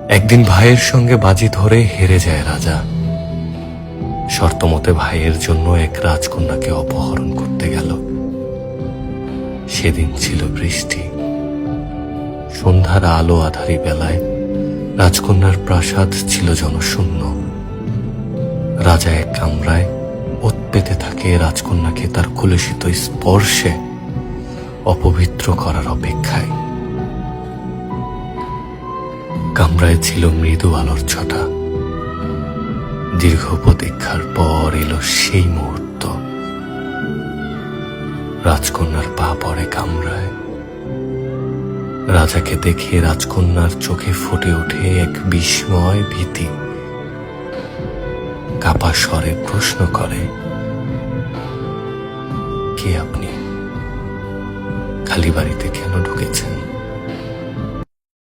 একদিন ভাইয়ের সঙ্গে বাজি ধরে হেরে যায় রাজা। শর্তমতে ভাইয়ের জন্য এক রাজকন্যাকে অপহরণ করতে গেল। সেদিন ছিল বৃষ্টি। সন্ধ্যার আলো আধারি বেলায় রাজকন্যার প্রাসাদ ছিল জনশূন্য। রাজা এক কামরায় ওত পেতে থাকে রাজকন্যাকে তার কুলসিত স্পর্শে অপবিত্র করার অপেক্ষায়। কামরায় ছিল মৃদু আলোর ছটা। দীর্ঘ প্রতীক্ষার পর এলো সেই মুহূর্ত। রাজকন্যার পা পড়ে কামরায়। রাজাকে দেখে রাজকন্যার চোখে ফুটে ওঠে এক বিস্ময় ভীতি। কাপা স্বরে প্রশ্ন করে, কে আপনি? খালি বাড়িতে কেন ঢুকেছেন?